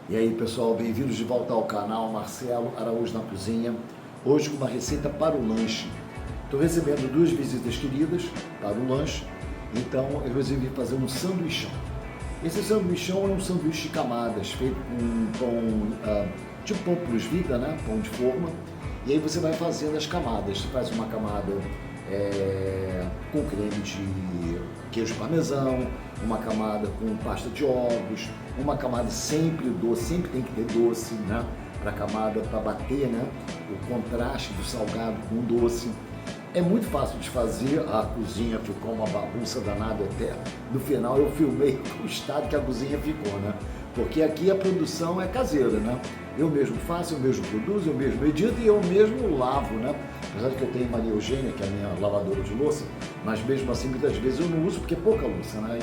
E aí pessoal, bem-vindos de volta ao canal Marcelo Araújo na Cozinha. Hoje com uma receita para o lanche. Estou recebendo duas visitas queridas para o lanche, então eu resolvi fazer um sanduichão. Esse sanduichão é um sanduíche de camadas, feito com pão, tipo pão plus vida, né? Pão de forma. E aí você vai fazendo as camadas. Você faz uma camada com creme de queijo parmesão, uma camada com pasta de ovos, uma camada sempre doce, sempre tem que ter doce, né? Para a camada, para bater, né? O contraste do salgado com o doce. É muito fácil de fazer, a cozinha ficou uma bagunça danada até. No final eu filmei o estado que a cozinha ficou, né? Porque aqui a produção é caseira, né? Eu mesmo faço, eu mesmo produzo, eu mesmo edito e eu mesmo lavo, né? Apesar de que eu tenho Maria Eugênia, que é a minha lavadora de louça, mas mesmo assim muitas vezes eu não uso porque é pouca louça, né?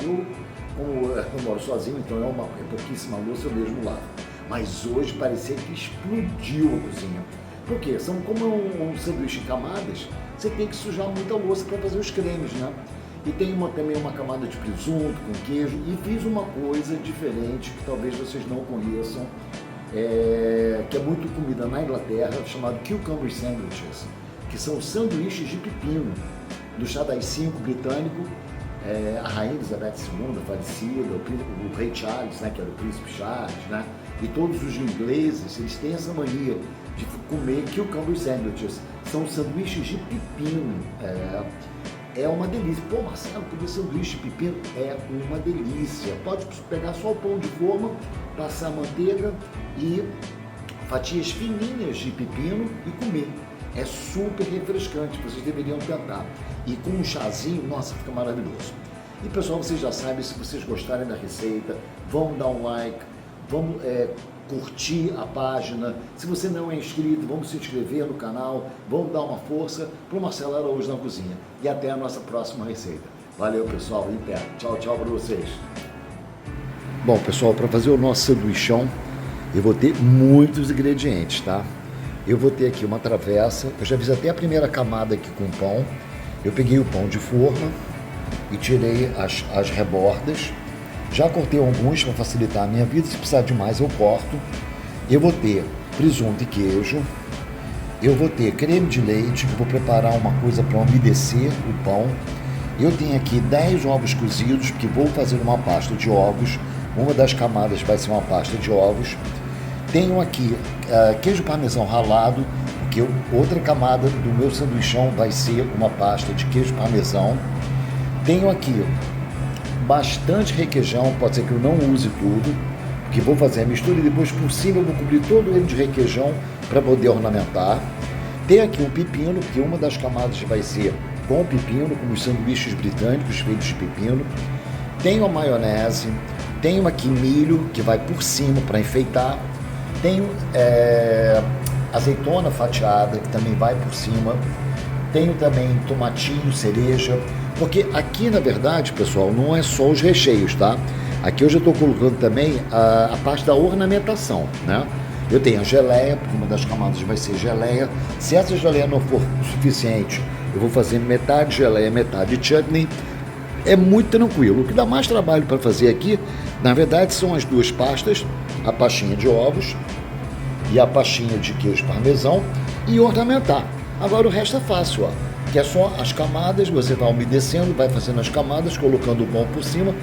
Como eu moro sozinho, então é pouquíssima louça, eu mesmo lavo. Mas hoje parecia que explodiu a cozinha. Por quê? São como um sanduíche em camadas, você tem que sujar muita louça para fazer os cremes, né? E tem também uma camada de presunto com queijo. E fiz uma coisa diferente que talvez vocês não conheçam, que é muito comida na Inglaterra, chamado cucumber sandwiches, que são sanduíches de pepino, do chá das 5 britânico. A rainha Elizabeth II, falecida, o rei Charles, né, que era o príncipe Charles, né, e todos os ingleses, eles têm essa mania de comer cucumber sandwiches. São sanduíches de pepino. É uma delícia. Pô, Marcelo, comer sanduíche de pepino é uma delícia. Pode pegar só o pão de forma, passar manteiga e fatias fininhas de pepino e comer. É super refrescante, vocês deveriam tentar. E com um chazinho, nossa, fica maravilhoso. E pessoal, vocês já sabem, se vocês gostarem da receita, vamos dar um like, vamos curtir a página. Se você não é inscrito, vamos se inscrever no canal, vamos dar uma força para o Marcelo Araújo na Cozinha. E até a nossa próxima receita. Valeu, pessoal, em pé. Tchau, tchau para vocês. Bom, pessoal, para fazer o nosso sanduichão, eu vou ter muitos ingredientes, tá? Eu vou ter aqui uma travessa, eu já fiz até a primeira camada aqui com pão. Eu peguei o pão de forma e tirei as rebordas. Já cortei alguns para facilitar a minha vida, se precisar de mais eu corto. Eu vou ter presunto e queijo. Eu vou ter creme de leite, vou preparar uma coisa para umedecer o pão. Eu tenho aqui 10 ovos cozidos, porque vou fazer uma pasta de ovos. Uma das camadas vai ser uma pasta de ovos. Tenho aqui queijo parmesão ralado, porque outra camada do meu sanduichão vai ser uma pasta de queijo parmesão. Tenho aqui bastante requeijão, pode ser que eu não use tudo, porque vou fazer a mistura e depois por cima eu vou cobrir todo ele de requeijão para poder ornamentar. Tenho aqui um pepino, porque uma das camadas vai ser com pepino, como os sanduíches britânicos feitos de pepino. Tenho a maionese, tenho aqui milho, que vai por cima para enfeitar. Tenho azeitona fatiada, que também vai por cima. Tenho também tomatinho, cereja. Porque aqui, na verdade, pessoal, não é só os recheios, tá? Aqui eu já estou colocando também a parte da ornamentação, né? Eu tenho a geleia, porque uma das camadas vai ser geleia. Se essa geleia não for o suficiente, eu vou fazer metade geleia, metade chutney. É muito tranquilo. O que dá mais trabalho para fazer aqui, na verdade, são as duas pastas, a pastinha de ovos e a pastinha de queijo parmesão, e ornamentar. Agora o resto é fácil, ó, que é só as camadas, você vai umedecendo, vai fazendo as camadas, colocando o pão por cima,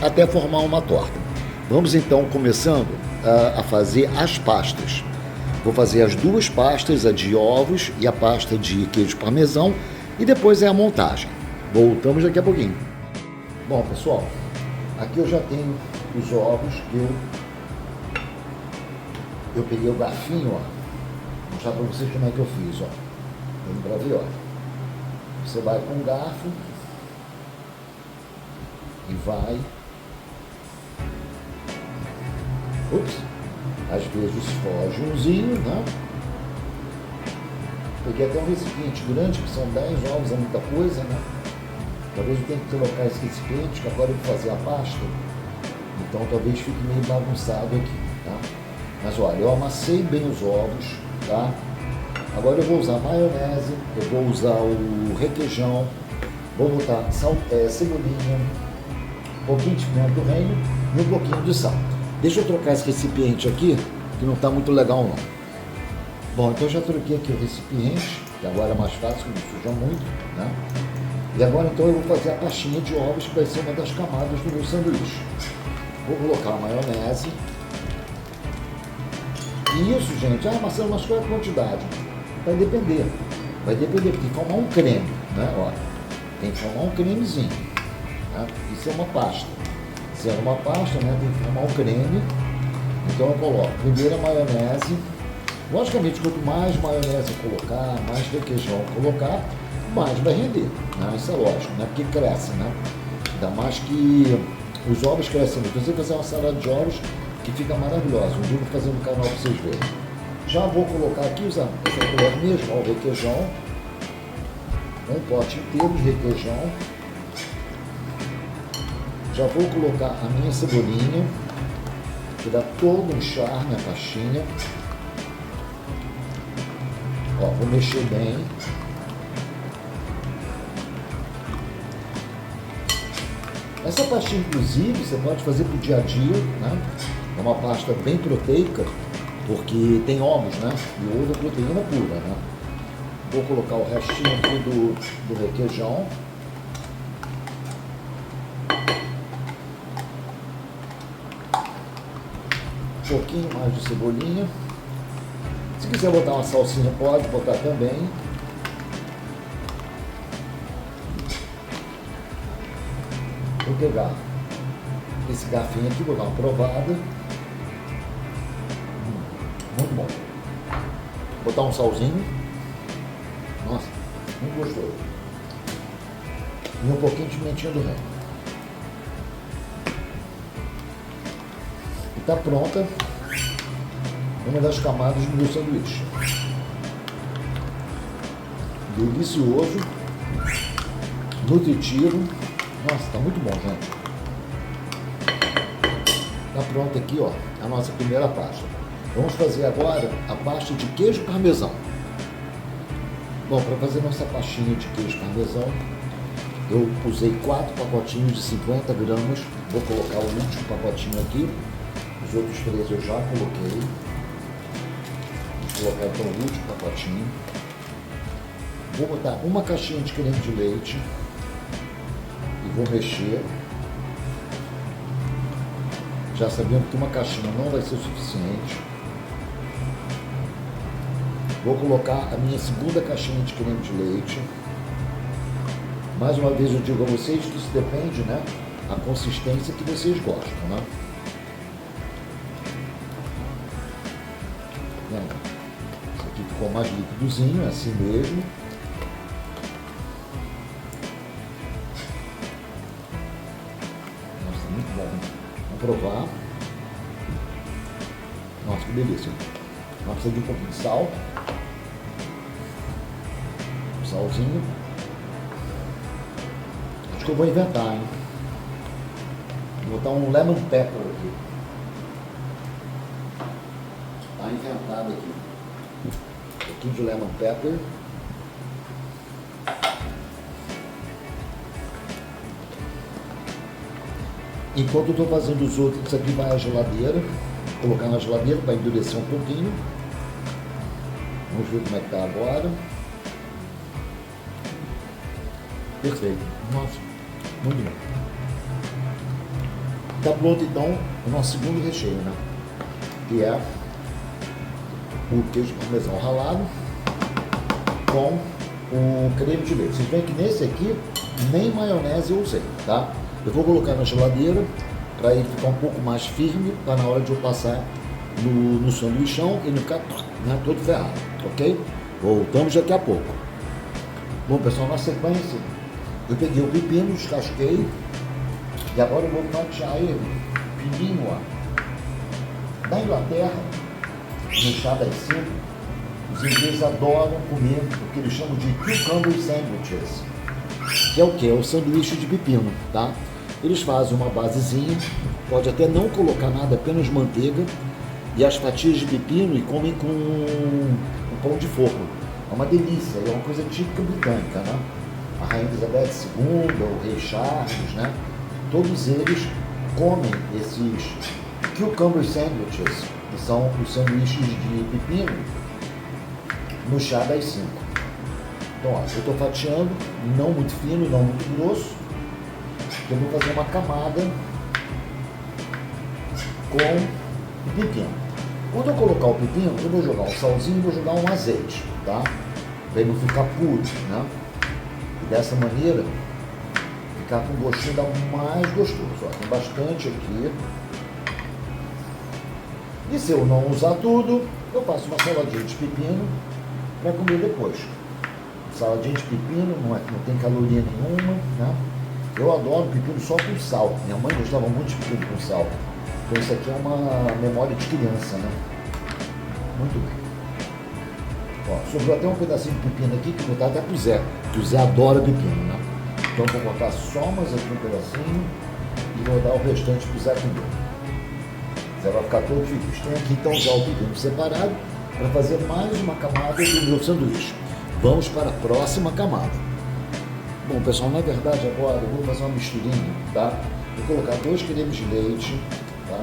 até formar uma torta. Vamos então começando a fazer as pastas. Vou fazer as duas pastas, a de ovos e a pasta de queijo parmesão, e depois é a montagem. Voltamos daqui a pouquinho. Bom, pessoal, aqui eu já tenho os ovos que eu peguei o garfinho, ó. Vou mostrar para vocês como é que eu fiz, ó. Para ver, ó. Você vai com o garfo e vai. Ups! Às vezes foge umzinho, né? Peguei até um recipiente grande, que são 10 ovos, é muita coisa, né? Talvez eu tenha que colocar esse recipiente, que agora eu vou fazer a pasta. Então talvez fique meio bagunçado aqui, tá? Mas olha, eu amassei bem os ovos, tá? Agora eu vou usar maionese, eu vou usar o requeijão, vou botar cebolinha, um pouquinho de pimenta do reino e um pouquinho de sal. Deixa eu trocar esse recipiente aqui, que não está muito legal não. Bom, então eu já troquei aqui o recipiente, que agora é mais fácil, que não suja muito, né? E agora então eu vou fazer a pastinha de ovos, que vai ser uma das camadas do meu sanduíche. Vou colocar a maionese. E isso, gente, Marcelo, mas qual é a quantidade? Vai depender, tem que formar um creme, né? Ó, tem que formar um cremezinho, né? Isso é uma pasta. Se é uma pasta, né, tem que formar um creme. Então eu coloco primeiro a maionese. Logicamente, quanto mais maionese eu colocar, mais requeijão eu colocar, mais vai render, né? Isso é lógico, né? Porque cresce, né? Ainda mais que os ovos crescem muito. Você vai fazer uma salada de ovos que fica maravilhosa. Um dia eu vou fazer no canal para vocês verem. Já vou colocar aqui, usando essa colher mesmo, ó, o requeijão. Um pote inteiro de requeijão. Já vou colocar a minha cebolinha, que dá todo um charme à pastinha. Ó, vou mexer bem. Essa pastinha, inclusive, você pode fazer para o dia a dia, né? É uma pasta bem proteica, porque tem ovos, né? E o ovo é proteína pura, né? Vou colocar o restinho aqui do requeijão. Um pouquinho mais de cebolinha. Se quiser botar uma salsinha, pode botar também. Vou pegar esse garfinho aqui, vou dar uma provada. Muito bom. Botar um salzinho. Nossa, muito gostoso. E um pouquinho de pimentinha do reino. E tá pronta uma das camadas do meu sanduíche. Delicioso, nutritivo. Nossa, tá muito bom, gente. Tá pronta aqui, ó, a nossa primeira pasta. Vamos fazer agora a pasta de queijo parmesão. Bom, para fazer nossa pastinha de queijo parmesão, eu usei 4 pacotinhos de 50 gramas. Vou colocar o último pacotinho aqui. Os outros 3 eu já coloquei. Vou colocar então o último pacotinho. Vou botar uma caixinha de creme de leite. E vou mexer. Já sabendo que uma caixinha não vai ser suficiente. Vou colocar a minha segunda caixinha de creme de leite. Mais uma vez eu digo a vocês que isso depende, né, a consistência que vocês gostam, né? Isso aqui ficou mais líquidozinho, é assim mesmo. Nossa, muito bom. Vamos provar. Nossa, que delícia. Vamos precisar de um pouquinho de sal. Salzinho. Acho que eu vou inventar, hein? Vou botar um lemon pepper aqui. Tá inventado aqui. Um pouquinho de lemon pepper. Enquanto eu estou fazendo os outros, isso aqui vai à geladeira. Vou colocar na geladeira para endurecer um pouquinho. Vamos ver como é que está agora. Perfeito. Nossa, muito bom. Está pronto então o nosso segundo recheio, né? Que é o queijo parmesão ralado com o creme de leite. Vocês veem que nesse aqui nem maionese eu usei, tá? Eu vou colocar na geladeira para ele ficar um pouco mais firme para na hora de eu passar no sanduichão e não ficar, né, todo ferrado, ok? Voltamos daqui a pouco. Bom, pessoal, na sequência eu peguei o pepino, descasquei e agora eu vou fatiar ele fininho, ó. Da Inglaterra, mexada assim, os ingleses adoram comer o que eles chamam de cucumber sandwiches, que é o que? É o sanduíche de pepino, tá? Eles fazem uma basezinha, pode até não colocar nada, apenas manteiga e as fatias de pepino e comem com um pão de forno. É uma delícia, é uma coisa típica britânica, né? A Rainha Elizabeth II, o Rei Charles, né? Todos eles comem cucumber sandwiches, que são os sanduíches de pepino no chá das 5. Então, ó, eu estou fatiando, não muito fino, não muito grosso. Eu vou fazer uma camada com o pepino. Quando eu colocar o pepino, eu vou jogar um salzinho e vou jogar um azeite, tá? Para ele não ficar puro, né? E dessa maneira, ficar com um gostinho ainda mais gostoso. Ó, tem bastante aqui. E se eu não usar tudo, eu faço uma saladinha de pepino para comer depois. Saladinha de pepino não tem caloria nenhuma, né? Eu adoro pepino só com sal. Minha mãe gostava muito de pepino com sal. Então isso aqui é uma memória de criança, né? Muito bem. Ó, sobrou até um pedacinho de pepino aqui que eu vou botar até pro Zé, que o Zé adora pepino, né? Então eu vou botar só mais aqui um pedacinho e vou dar o restante pro Zé comer. O Zé vai ficar todo feliz. Tem aqui então já o pepino separado para fazer mais uma camada do meu sanduíche. Vamos para a próxima camada. Bom, pessoal, na verdade agora eu vou fazer uma misturinha, tá? Vou colocar 2 cremes de leite, tá?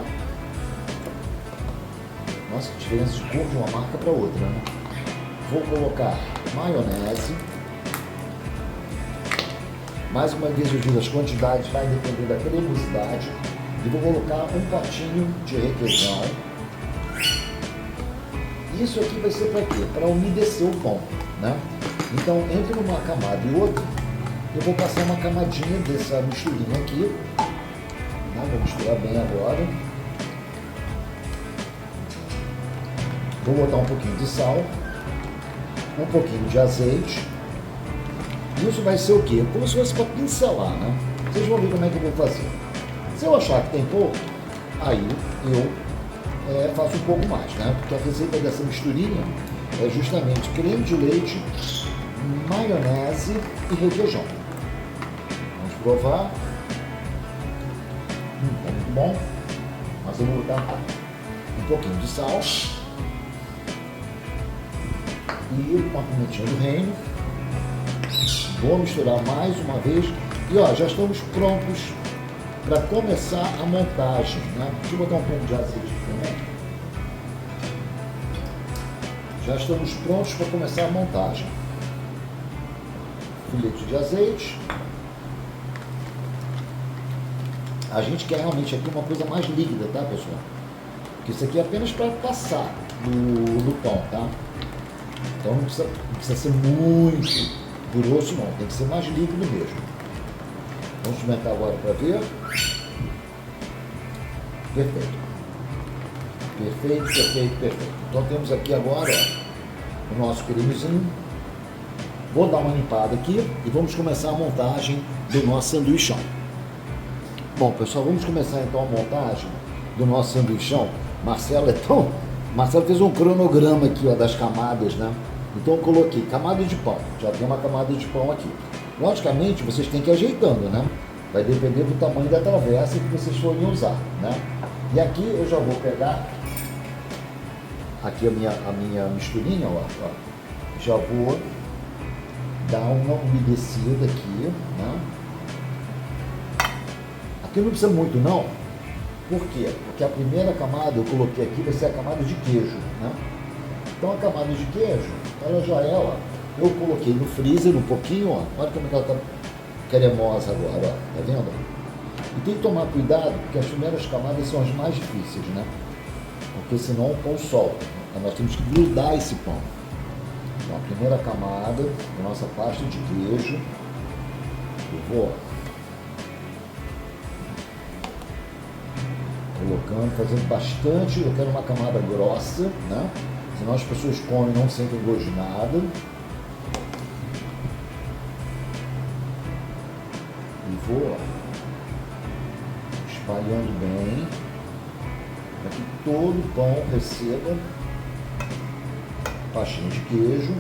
Nossa, que diferença de cor de uma marca para outra, né? Vou colocar maionese. Mais uma vez eu digo, as quantidades vai depender da cremosidade. E vou colocar um potinho de requeijão. Isso aqui vai ser para quê? Para umedecer o pão, né? Então, entre uma camada e outra, eu vou passar uma camadinha dessa misturinha aqui. Né? Vou misturar bem agora. Vou botar um pouquinho de sal, um pouquinho de azeite. Isso vai ser o quê? Como se fosse para pincelar, né? Vocês vão ver como é que eu vou fazer. Se eu achar que tem pouco, aí eu faço um pouco mais, né? Porque a receita dessa misturinha é justamente creme de leite, maionese e requeijão. Vamos provar. É muito bom. Mas eu vou botar um pouquinho de sal e uma pimentinha do reino. Vou misturar mais uma vez. E ó, já estamos prontos para começar a montagem, né? Deixa eu botar um pouco de azeite também. Já estamos prontos para começar a montagem. Filete de azeite. A gente quer realmente aqui uma coisa mais líquida, tá, pessoal? Porque isso aqui é apenas para passar no pão, tá? Então não precisa ser muito grosso, não. Tem que ser mais líquido mesmo. Vamos experimentar agora para ver. Perfeito. Perfeito, perfeito, perfeito. Então temos aqui agora, ó, o nosso cremezinho. Vou dar uma limpada aqui e vamos começar a montagem do nosso sanduichão. Bom, pessoal, vamos começar então a montagem do nosso sanduichão. Marcelo fez um cronograma aqui, ó, das camadas, né? Então eu coloquei camada de pão, já tem uma camada de pão aqui. Logicamente, vocês têm que ir ajeitando, né? Vai depender do tamanho da travessa que vocês forem usar, né? E aqui eu já vou pegar aqui a minha misturinha, ó. Já vou dar uma umedecida aqui, né? Aqui não precisa muito não. Por quê? Porque a primeira camada eu coloquei aqui vai ser a camada de queijo, né? Então a camada de queijo, ela já é, ó, eu coloquei no freezer um pouquinho, ó, olha como ela tá cremosa agora, ó, tá vendo? E tem que tomar cuidado, porque as primeiras camadas são as mais difíceis, né? Porque senão o pão solta. Então nós temos que grudar esse pão. Então a primeira camada da nossa pasta de queijo, eu vou colocando, fazendo bastante, eu quero uma camada grossa, né? Senão as pessoas comem e não sentem gosto de nada. E vou espalhando bem, para que todo o pão receba pastinha de queijo.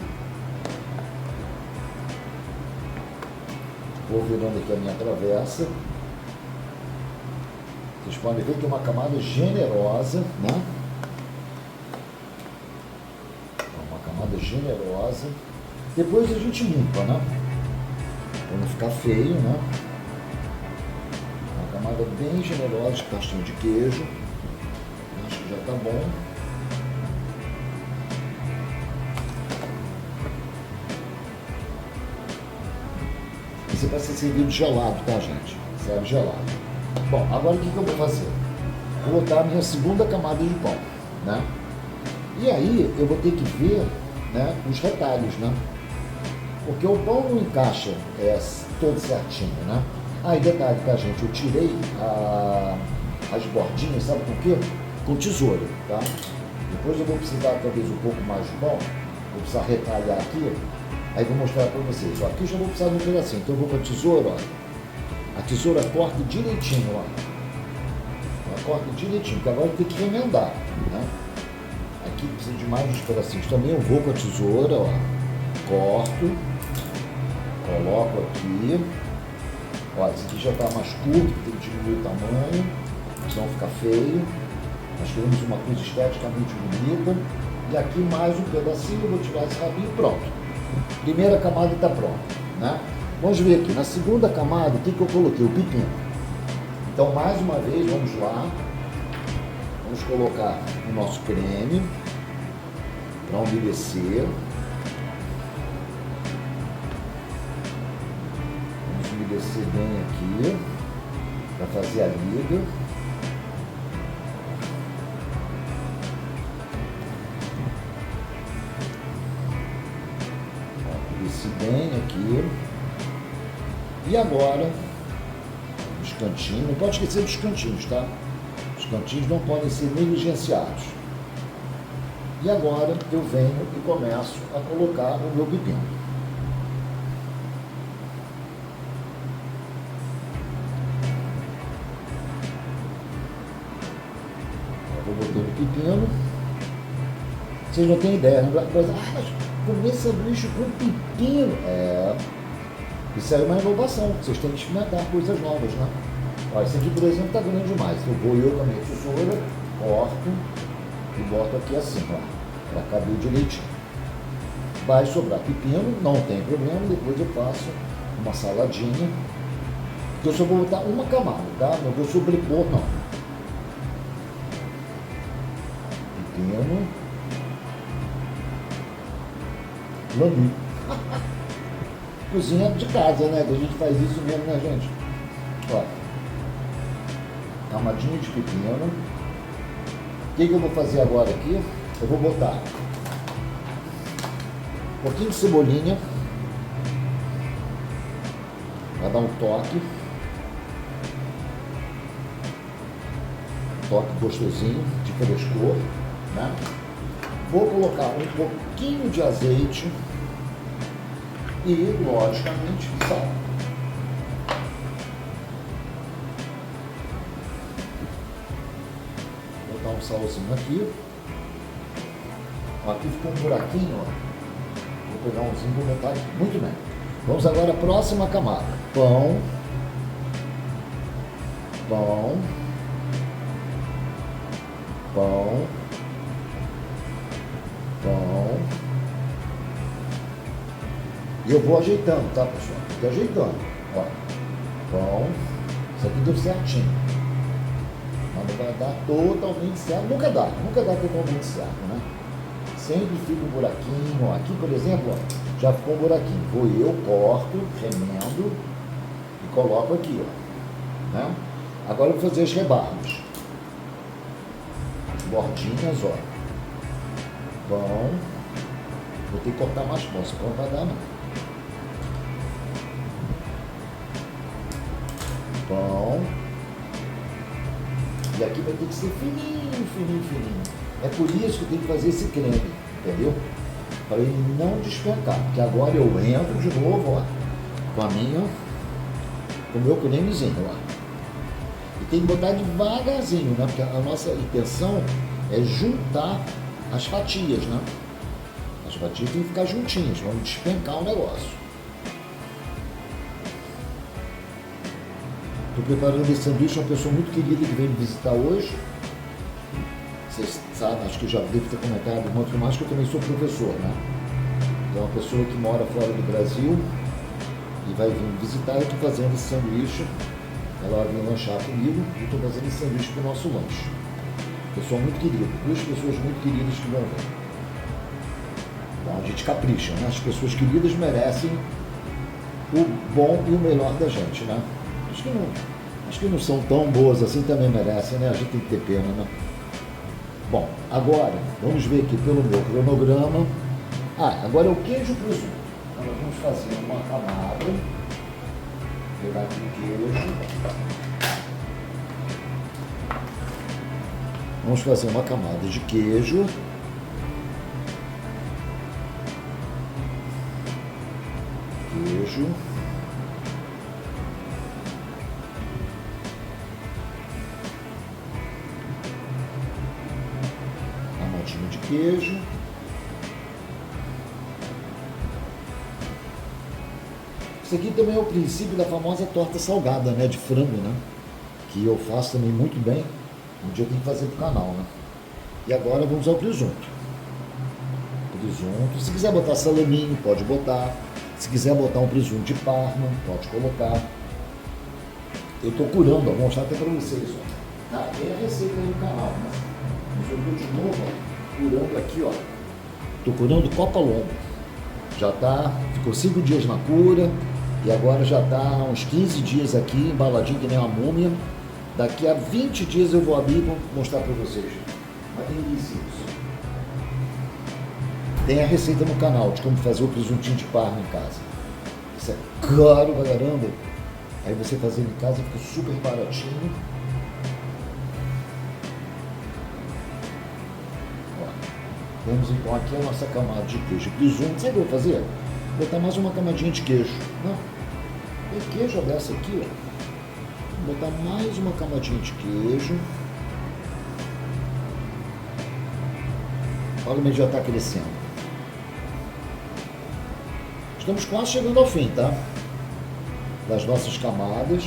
Vou virando aqui a minha travessa. Vocês podem ver que é uma camada generosa, né? Uma camada generosa. Depois a gente limpa, né? Para não ficar feio, né? Uma camada bem generosa de pastinha de queijo. tá bom. Esse vai ser servido gelado, tá, gente? Serve gelado. Bom, agora o que eu vou fazer? Vou botar a minha segunda camada de pão, né? E aí eu vou ter que ver, né, os retalhos, né? Porque o pão não encaixa todo certinho, né? Ah, e detalhe, tá, gente? Eu tirei as bordinhas, sabe por quê? Com tesoura, tá? Depois eu vou precisar talvez um pouco mais de pão, vou precisar retalhar aqui, aí vou mostrar para vocês. Ó, aqui eu já vou precisar de um pedacinho, então eu vou com a tesoura, ó. A tesoura corta direitinho, ó. Ela corta direitinho, porque agora tem que remendar, né? Aqui precisa de mais uns pedacinhos. Também eu vou com a tesoura, ó. Corto, coloco aqui. Ó, esse aqui já está mais curto, tem que diminuir o tamanho, senão fica feio. Nós queremos uma coisa esteticamente bonita. E aqui mais um pedacinho, eu vou tirar esse rabinho e pronto. Primeira camada está pronta, né? Vamos ver aqui, na segunda camada, o que eu coloquei? O pepino. Então, mais uma vez, vamos lá. Vamos colocar o nosso creme para umedecer. Vamos umedecer bem aqui para fazer a liga. Umedeci bem aqui. E agora, os cantinhos, não pode esquecer dos cantinhos, tá? Os cantinhos não podem ser negligenciados. E agora eu venho e começo a colocar o meu pepino. Eu vou botando o pepino. Vocês não têm ideia, né? Mas comer sanduíche com pepino. Isso aí é uma inovação. Vocês têm que experimentar coisas novas, né? Ó, esse aqui, por exemplo, está grande demais. Eu vou com a minha tesoura, corto e boto aqui assim, ó, para caber direitinho. Vai sobrar pepino, não tem problema, depois eu faço uma saladinha. Eu só vou botar uma camada, tá? Não vou sobrepor, não. Pepino. Lambi. Cozinha de casa, né? Que a gente faz isso mesmo, né, gente? Ó. Camadinha de pepino. O que eu vou fazer agora aqui? Eu vou botar um pouquinho de cebolinha para dar um toque gostosinho, de frescor, né? Vou colocar um pouquinho de azeite e, logicamente, sal. Vou botar um salzinho aqui. Aqui ficou um buraquinho, ó. Vou pegar umzinho e vou botar aqui. Muito bem. Vamos agora à próxima camada. Pão. Pão. Pão. Pão. E eu vou ajeitando, tá, pessoal? Vou ajeitando. Ó. Pão. Isso aqui deu certinho. Mas não vai dar totalmente certo. Nunca dá totalmente certo, né? Sempre fica um buraquinho. Ó. Aqui, por exemplo, ó, já ficou um buraquinho. Vou eu, corto, remendo e coloco aqui, ó. Né? Agora eu vou fazer os rebarros. Bordinhas, ó. Pão. Vou ter que cortar mais pão, esse pão não vai dar, não. Pão. E aqui vai ter que ser fininho, fininho, fininho. É por isso que eu tenho que fazer esse creme, entendeu? Para ele não despencar. Porque agora eu entro de novo, ó, com o meu cremezinho, ó. E tem que botar devagarzinho, né? Porque a nossa intenção é juntar as fatias, né? As fatias têm que ficar juntinhas, vamos despencar o negócio. Estou preparando esse sanduíche, uma pessoa muito querida que veio me visitar hoje. Vocês sabem, acho que eu já devo ter comentado muito mais, que eu também sou professor, né? É uma pessoa que mora fora do Brasil e vai vir me visitar. Eu estou fazendo esse sanduíche. Ela vai vir lanchar comigo e estou fazendo esse sanduíche para o nosso lanche. Pessoa muito querida, duas pessoas muito queridas que vão ver. Então a gente capricha, né? As pessoas queridas merecem o bom e o melhor da gente, né? Acho que não são tão boas assim, também merecem, né? A gente tem que ter pena, né? Bom, agora, vamos ver aqui pelo meu cronograma. Agora é o queijo presunto. Então nós vamos fazer uma camada. Pegar aqui o queijo. Vamos fazer uma camada de queijo. Queijo. Camadinha de queijo. Isso aqui também é o princípio da famosa torta salgada, né? De frango, né? Que eu faço também muito bem. Um dia eu tenho que fazer pro canal, né? E agora vamos ao presunto. Presunto. Se quiser botar salaminho, pode botar. Se quiser botar um presunto de Parma, pode colocar. Eu estou curando, vou mostrar até para vocês. Ó. Tem a receita aí no canal, né? Mas eu estou de novo, ó, curando aqui, ó. Estou curando Copa Longa. Já tá, ficou 5 dias na cura e agora já está uns 15 dias aqui, embaladinho que nem uma múmia. Daqui a 20 dias eu vou abrir e vou mostrar para vocês. Mas tem isso. Tem a receita no canal de como fazer o presuntinho de Parma em casa. Isso é caro pra caramba. Aí você fazendo em casa fica super baratinho. Ó, temos então aqui a nossa camada de queijo. Presunto, sabe o que eu vou fazer? Vou botar mais uma camadinha de queijo. Não, tem queijo dessa aqui, ó. Vou botar mais uma camadinha de queijo. Olha como ele já está crescendo. Estamos quase chegando ao fim, tá? Das nossas camadas.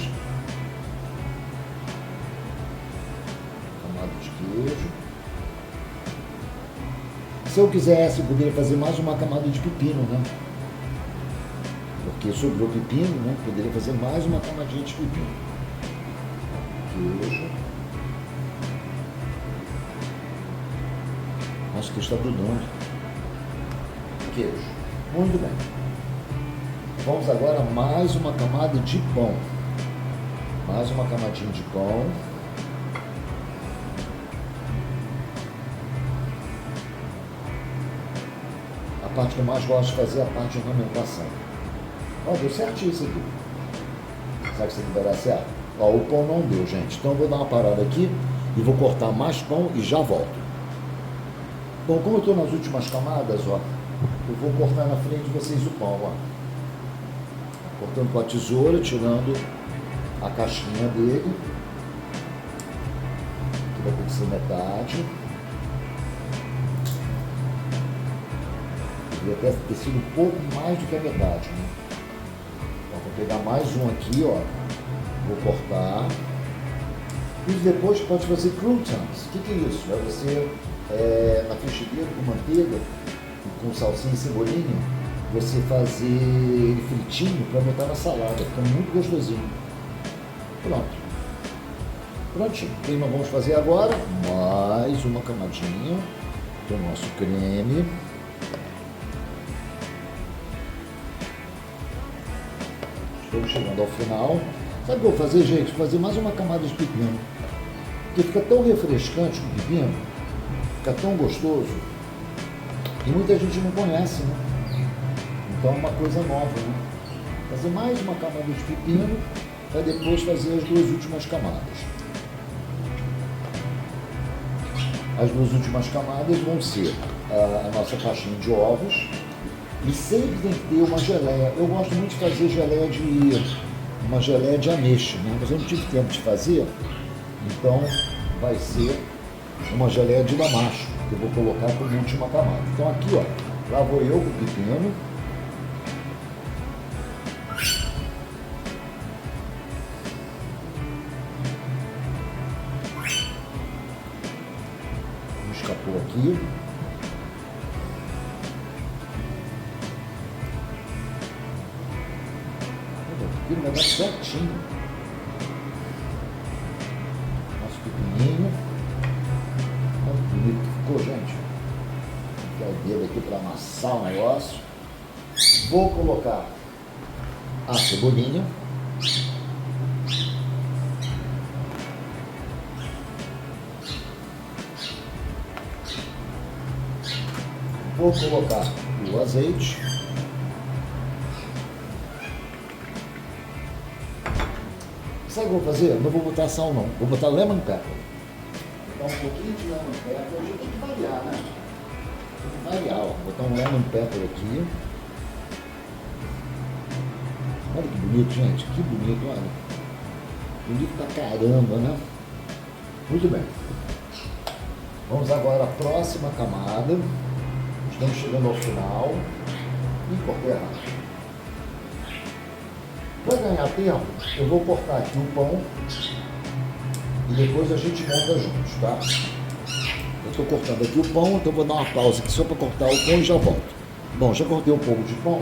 Camada de queijo. Se eu quisesse, eu poderia fazer mais uma camada de pepino, né? Porque sobrou pepino, né? Poderia fazer mais uma camadinha de pepino. Queijo. Nossa, que está grudando. Queijo. Muito bem. Vamos agora a mais uma camada de pão. Mais uma camadinha de pão. A parte que eu mais gosto de fazer é a parte de ornamentação. Ó, deu certinho isso aqui. Será que isso aqui vai dar certo? Ó, o pão não deu, gente. Então eu vou dar uma parada aqui e vou cortar mais pão e já volto. Bom, como eu estou nas últimas camadas, ó, eu vou cortar na frente de vocês o pão, ó. Cortando com a tesoura, tirando a casquinha dele. Aqui vai ter que ser metade. Devia até ter sido um pouco mais do que a metade, né? Então, vou pegar mais um aqui, ó. Vou cortar. E depois pode fazer croutons. O que é isso? É você, na frigideira com manteiga, com salsinha e cebolinha, você fazer ele fritinho para botar na salada. Fica muito gostosinho. Pronto. Prontinho. O que nós vamos fazer agora? Mais uma camadinha do nosso creme. Estamos chegando ao final. Sabe o que eu vou fazer, gente? Vou fazer mais uma camada de pepino. Porque fica tão refrescante com o pepino. Fica tão gostoso. E muita gente não conhece, né? Então é uma coisa nova, né? Fazer mais uma camada de pepino para depois fazer as duas últimas camadas. As duas últimas camadas vão ser a nossa caixinha de ovos e sempre tem que ter uma geleia. Eu gosto muito de fazer uma geleia de ameixa, né? Mas eu não tive tempo de fazer, então vai ser uma geleia de damasco que eu vou colocar como última camada. Então aqui, ó, lá vou eu com o pepino. Escapou aqui. O pepino vai dar certinho. Nosso pepininho. aqui para amassar o negócio. Vou colocar a cebolinha. Vou colocar o azeite. Sabe o que eu vou fazer? Não vou botar sal não, vou botar lemon pepper. Vou botar um pouquinho de lemon pepper, a gente tem que variar, né? Tem que variar, ó. Vou botar um lemon pepper aqui. Olha que bonito, gente, que bonito, olha. Bonito pra caramba, né? Muito bem. Vamos agora à próxima camada. Estamos chegando ao final. E cortei errado. Para ganhar tempo, eu vou cortar aqui o pão e depois a gente monta juntos, tá? Eu estou cortando aqui o pão, então vou dar uma pausa aqui só para cortar o pão e já volto. Bom, já cortei um pouco de pão.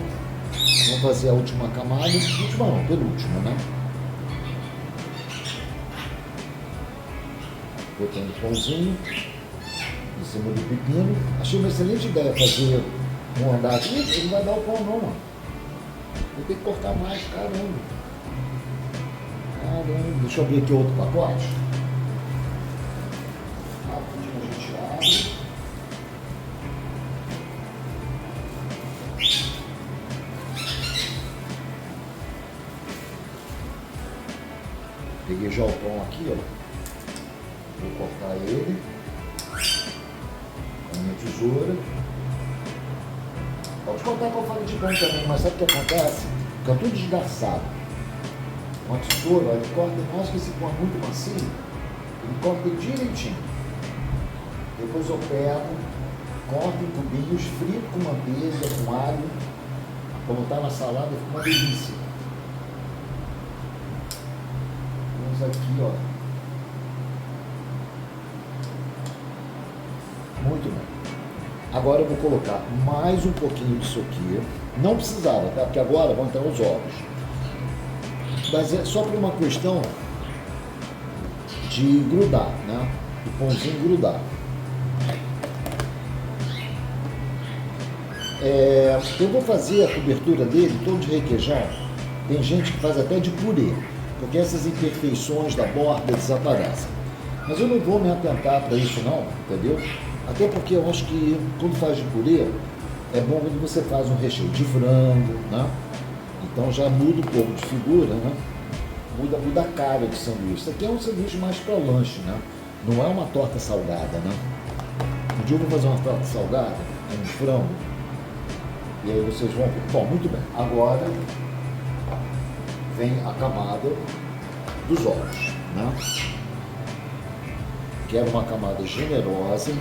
Vamos fazer a última camada. Última não, penúltima, né? Botando o pãozinho em cima do pepino. Achei uma excelente ideia fazer um andar aqui. Ele não vai dar o pão não, mano. Vou ter que cortar mais, caramba. Caramba. Deixa eu abrir aqui outro pacote. Rapidinho a gente abre. Peguei já o pão aqui, ó. Vou cortar ele com a minha tesoura. Pode cortar com a faca de pão também, mas sabe o que acontece? Fica tudo desgraçado. Uma tesoura, ele corta, não acho que esse pão é muito macio, ele corta direitinho. Depois eu pego, corto em cubinhos, frito com manteiga, com alho. Quando tá na salada, fica uma delícia. Vamos aqui, ó. Muito bem. Agora eu vou colocar mais um pouquinho disso aqui. Não precisava, tá? Porque agora vão entrar os ovos. Mas é só por uma questão de grudar, né? O pãozinho grudar. Eu vou fazer a cobertura dele todo de requeijão. Tem gente que faz até de purê, porque essas imperfeições da borda desaparecem. Mas eu não vou me atentar para isso não, entendeu? Até porque eu acho que quando faz de purê, é bom quando você faz um recheio de frango, né? Então já muda um pouco de figura, né? Muda a cara de sanduíche. Isso aqui é um sanduíche mais para lanche, né? Não é uma torta salgada, né? Um dia eu vou fazer uma torta salgada, um frango, e aí vocês vão ver. Bom, muito bem. Agora vem a camada dos ovos, né? Quero uma camada generosa.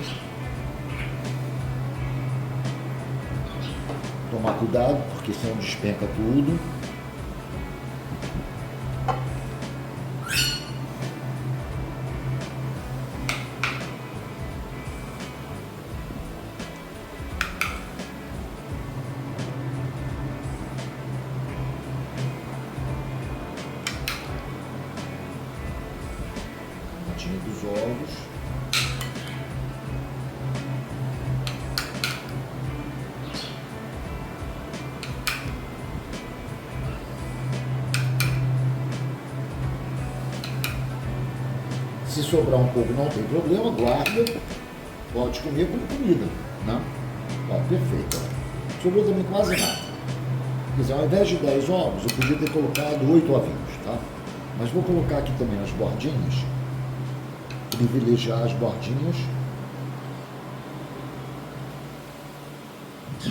Tomar cuidado, porque senão despenca tudo. Camadinha dos ovos. Se sobrar um pouco não tem problema, guarda, pode comer como comida, né? Ó, perfeito. Ó. Sobrou também quase nada. Quer dizer, ao invés de 10 ovos, eu podia ter colocado 8 ovinhos, tá? Mas vou colocar aqui também as bordinhas, privilegiar as bordinhas,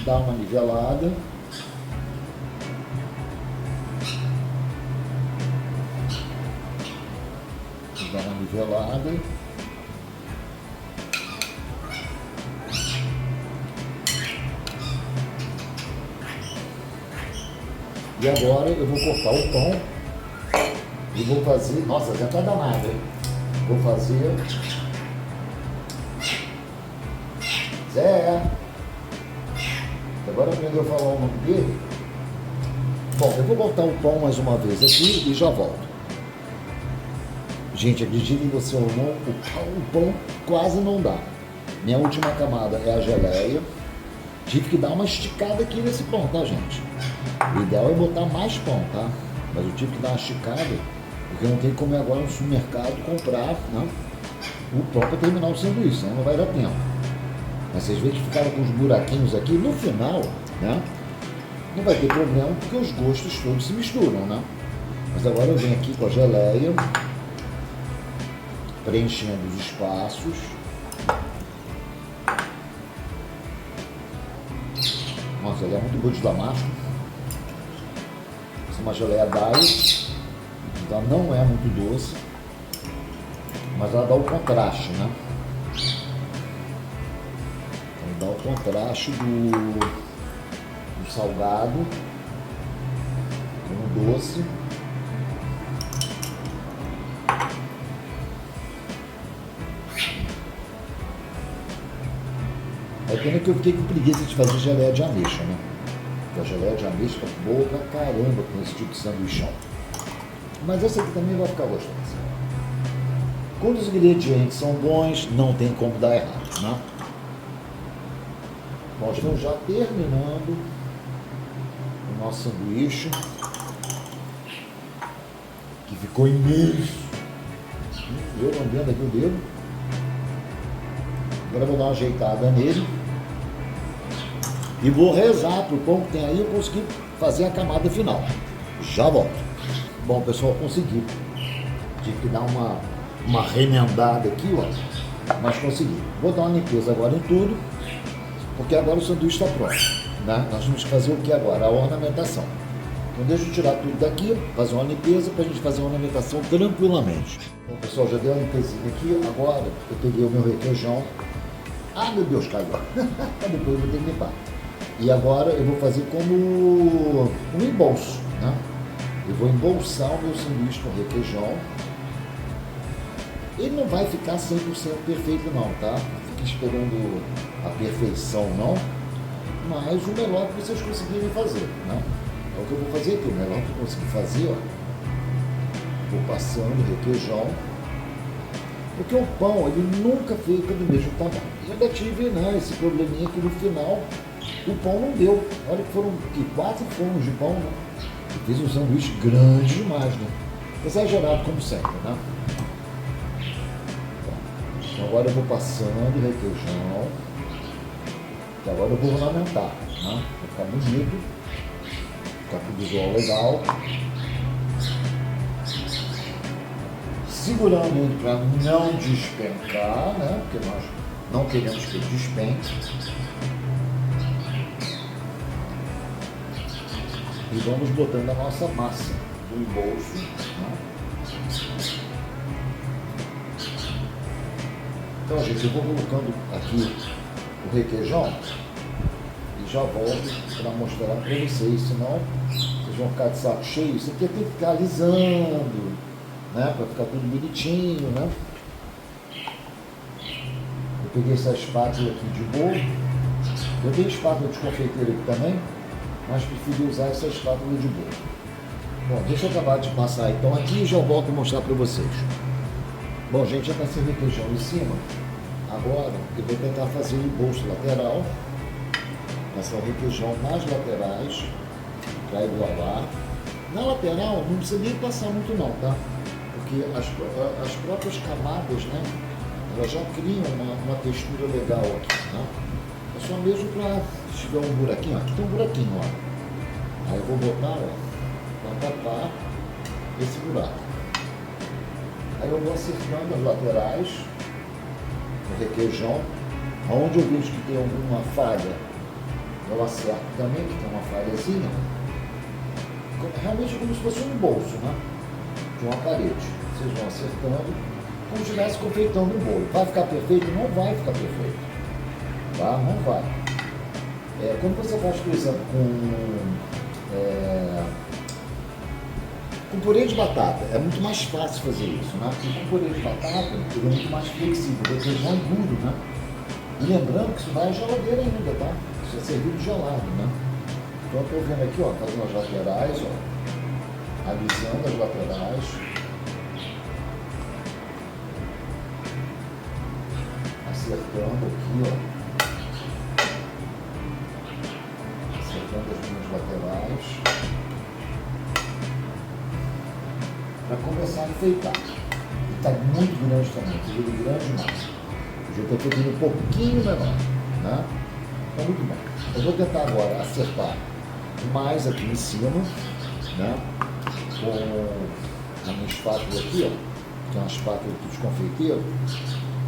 dar uma nivelada. Dar uma nivelada. E agora eu vou cortar o pão e vou fazer... Nossa, já tá danado, hein? Vou fazer... Zé! Agora aprendeu a falar o nome dele? Bom, eu vou botar o pão mais uma vez aqui e já volto. Gente, acreditem você ou não, o pão quase não dá. Minha última camada é a geleia. Tive que dar uma esticada aqui nesse pão, tá, gente? O ideal é botar mais pão, tá? Mas eu tive que dar uma esticada, porque eu não tenho como ir agora no supermercado comprar, né, o pão para terminar o sanduíche, senão não vai dar tempo. Mas vocês veem que ficaram com os buraquinhos aqui, no final, né? Não vai ter problema, porque os gostos todos se misturam, né? Mas agora eu venho aqui com a geleia, preenchendo os espaços. Nossa, ela é muito boa de damasco. Essa é uma geleia diet, então não é muito doce, mas ela dá o contraste, né? Ela dá o contraste do salgado com o doce. É pena que eu fiquei com preguiça de fazer geleia de ameixa, né? Porque a geleia de ameixa fica boa pra caramba com esse tipo de sanduichão. Mas essa aqui também vai ficar gostosa. Quando os ingredientes são bons, não tem como dar errado, né? Nós estamos já terminando o nosso sanduíche, que ficou imenso. Eu não vendo aqui o dedo. Agora eu vou dar uma ajeitada nele. E vou rezar pro pão que tem aí eu conseguir fazer a camada final. Já volto. Bom, pessoal, consegui. Tive que dar uma remendada aqui, ó. Mas consegui. Vou dar uma limpeza agora em tudo, porque agora o sanduíche está pronto, né? Nós vamos fazer o que agora? A ornamentação. Então deixa eu tirar tudo daqui, fazer uma limpeza para a gente fazer a ornamentação tranquilamente. Bom, pessoal, já dei uma limpezinha aqui. Agora eu peguei o meu requeijão. Ah, meu Deus, caiu. Depois eu vou ter que limpar. E agora eu vou fazer como um embolso, né? Eu vou embolsar o meu sanduíche com requeijão. Ele não vai ficar 100% perfeito não, tá? Não fique esperando a perfeição não, mas o melhor que vocês conseguirem fazer, né? É o que eu vou fazer aqui, o melhor que eu consegui fazer, ó. Vou passando requeijão. Porque o pão, ele nunca fica do mesmo tamanho. E ainda tive, né, esse probleminha que no final o pão não deu. Olha que foram 4 fornos de pão, né? Eu fiz um sanduíche grande demais, né? Exagerado como sempre, né? Então agora eu vou passando o requeijão. E agora eu vou ornamentar, né? Vai ficar bonito. Ficar com o visual legal. Segurando ele para não despencar, né? Porque nós não queremos que ele despenque. E vamos botando a nossa massa no embolso, né? Então, gente, eu vou colocando aqui o requeijão e já volto para mostrar para vocês, senão vocês vão ficar de saco cheio. Isso aqui tem que ficar alisando, né? Para ficar tudo bonitinho, né? Eu peguei essa espátula aqui de bolo. Eu tenho espátula de confeiteiro aqui também, mas preferi usar essa espátula de bolo. Bom, deixa eu acabar de passar então aqui e já volto a mostrar para vocês. Bom, gente, já passei o requeijão em cima. Agora eu vou tentar fazer o embolso lateral. Passar o requeijão nas laterais para igualar. Na lateral não precisa nem passar muito não, tá? Porque as próprias camadas, né? Elas já criam uma textura legal aqui, né? É só mesmo para, se tiver um buraquinho, aqui tem um buraquinho, ó. Aí eu vou botar, ó, para tapar esse buraco. Aí eu vou acertando as laterais, o requeijão. Onde eu vejo que tem alguma falha, eu acerto também, que tem uma falhazinha. Realmente como se fosse um bolso, né? De uma parede. Vocês vão acertando, como se estivesse confeitando um bolo. Vai ficar perfeito? Não vai ficar perfeito. Tá? Não vai. Quando você faz, por exemplo, com purê de batata, é muito mais fácil fazer isso, né? Porque com purê de batata, ele é muito mais flexível, o requeijão é duro, né? E lembrando que isso vai à geladeira ainda, tá? Isso é servido gelado, né? Então eu estou vendo aqui, ó, fazendo as laterais, ó, alisando as laterais. Acertando aqui, ó. acertando as linhas laterais para começar a enfeitar. E está muito grande também, está grande demais. Eu já estou fazendo um pouquinho menor, né? Então, muito bom. Eu vou tentar agora acertar mais aqui em cima, né? Com a minha espátula aqui, ó, que é uma espátula de confeiteiro.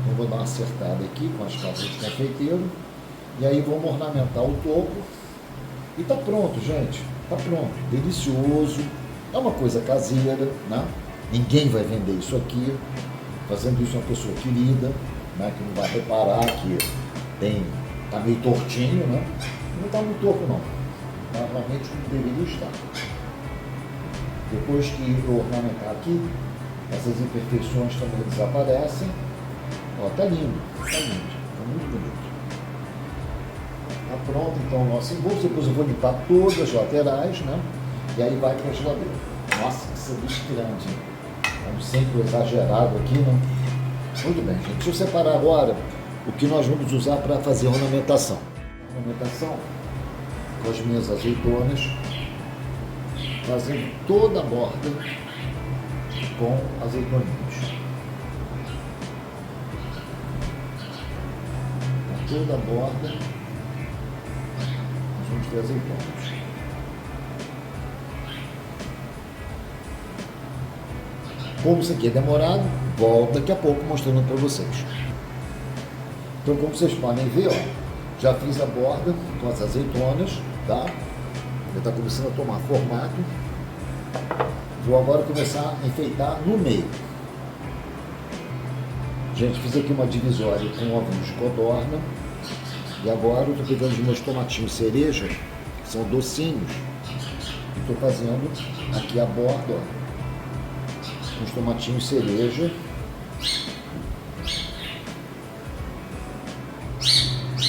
Eu vou dar uma acertada aqui com a espátula de confeiteiro. E aí vamos ornamentar o topo. E tá pronto, gente. Tá pronto. Delicioso. É uma coisa caseira, né? Ninguém vai vender isso aqui. Fazendo isso uma pessoa querida, né? Que não vai reparar que tá meio tortinho, né? Não tá muito torto, não. Tá realmente como deveria estar. Depois que eu ornamentar aqui, essas imperfeições também desaparecem. Ó, tá lindo. Tá lindo. Tá muito bonito. Tá pronto então o nosso embolso, depois eu vou limpar todas as laterais, né? E aí vai para a geladeira. Nossa, que sanduíche grande, hein? É um centro exagerado aqui, né? Muito bem, gente. Deixa eu separar agora o que nós vamos usar para fazer a ornamentação. Ornamentação com as minhas azeitonas, fazendo toda a borda com azeitoninhas. Toda a borda. Vamos ter azeitonas. Como isso aqui é demorado, volto daqui a pouco mostrando para vocês. Então, como vocês podem ver, ó, já fiz a borda com as azeitonas, tá? Já está começando a tomar formato. Vou agora começar a enfeitar no meio. Gente, fiz aqui uma divisória com ovinhos de codorna. E agora eu estou pegando os meus tomatinhos cereja, que são docinhos, e estou fazendo aqui a borda, ó, com os tomatinhos cereja.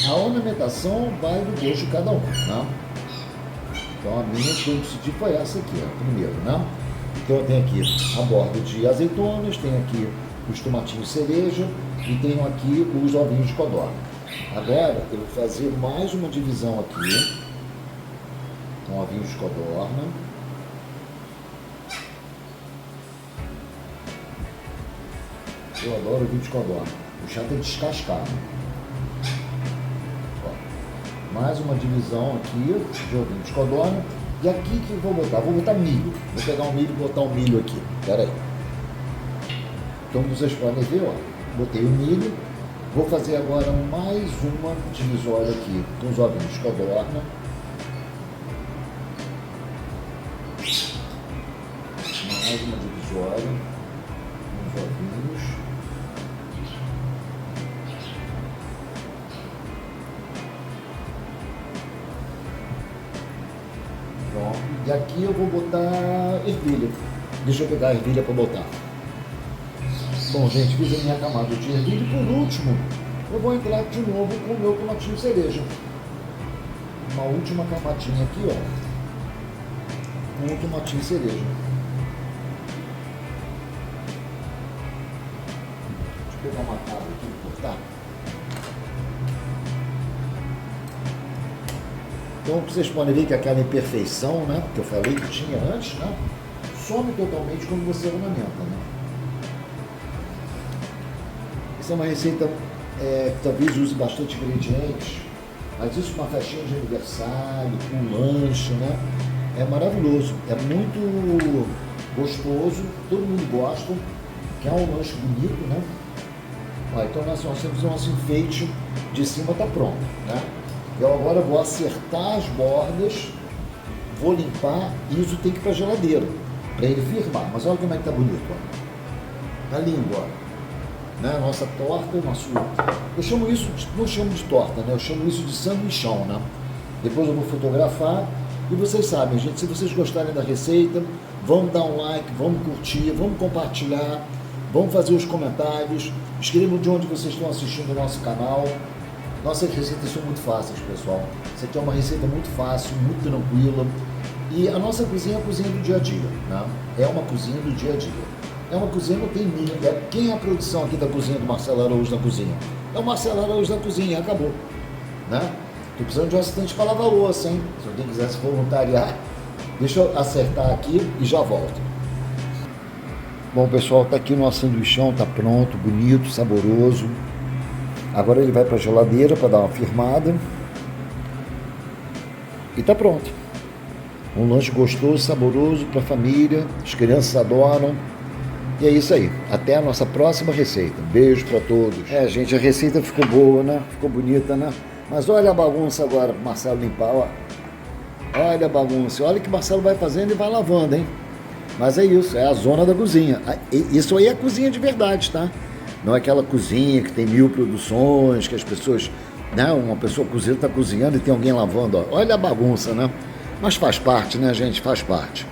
A ornamentação vai do gosto de cada um, né? Então a minha que eu decidi foi essa aqui, ó, primeiro, né? Então eu tenho aqui a borda de azeitonas, tenho aqui os tomatinhos cereja e tenho aqui os ovinhos de codorna. Agora eu vou fazer mais uma divisão aqui com ovinhos de codorna. Eu adoro ovinho de codorna. O chato é descascar. Ó, mais uma divisão aqui de ovinho de codorna. E aqui que eu vou botar? Vou botar milho. Vou pegar um milho e botar um milho aqui. Espera aí. Então vocês podem ver, ó. Botei o milho. Vou fazer agora mais uma divisória aqui com os ovinhos de codorna. Mais uma divisória com os ovinhos. Pronto. E aqui eu vou botar ervilha. Deixa eu pegar a ervilha para botar. Bom, gente, fiz a minha camada de ervilha e por último eu vou entrar de novo com o meu tomatinho cereja. Uma última camadinha aqui, ó, com o tomatinho cereja. Deixa eu pegar uma tábua aqui e cortar. Então vocês podem ver que aquela imperfeição, né, que eu falei que tinha antes, né, some totalmente quando você ornamenta, né? Essa é uma receita que talvez use bastante ingredientes, mas isso uma festinha de aniversário, com um lanche, né? É maravilhoso, é muito gostoso, todo mundo gosta, que é um lanche bonito, né? Então nós temos o nosso enfeite de cima, está pronto, né? Eu agora vou acertar as bordas, vou limpar e isso tem que ir para a geladeira, para ele firmar. Mas olha como é que tá bonito, ó. Tá lindo, ó. Né? Nossa torta, eu chamo isso, não chamo de torta, né? Eu chamo isso de sanduichão, né? Depois eu vou fotografar e vocês sabem, gente, se vocês gostarem da receita, vamos dar um like, vamos curtir, vamos compartilhar, vamos fazer os comentários, escrevam de onde vocês estão assistindo o nosso canal. Nossas receitas são muito fáceis, pessoal. Isso aqui é uma receita muito fácil, muito tranquila. E a nossa cozinha é a cozinha do dia a dia, né? É uma cozinha do dia a dia. É uma cozinha, não tem milho. Quem é a produção aqui da cozinha do Marcelo Araújo na cozinha? É o Marcelo Araújo na cozinha, acabou. Né? Tô precisando de um assistente para lavar louça, hein? Se alguém quiser se voluntariar, deixa eu acertar aqui e já volto. Bom, pessoal, tá aqui o nosso sanduichão, tá pronto, bonito, saboroso. Agora ele vai para a geladeira para dar uma firmada. E tá pronto. Um lanche gostoso, saboroso para a família, as crianças adoram. E é isso aí. Até a nossa próxima receita. Beijo para todos. Gente, a receita ficou boa, né? Ficou bonita, né? Mas olha a bagunça agora para o Marcelo limpar, ó. Olha a bagunça. Olha que o Marcelo vai fazendo e vai lavando, hein? Mas é isso, é a zona da cozinha. Isso aí é a cozinha de verdade, tá? Não é aquela cozinha que tem 1000 produções, que as pessoas... Não, uma pessoa cozinha, está cozinhando e tem alguém lavando, ó. Olha a bagunça, né? Mas faz parte, né, gente? Faz parte.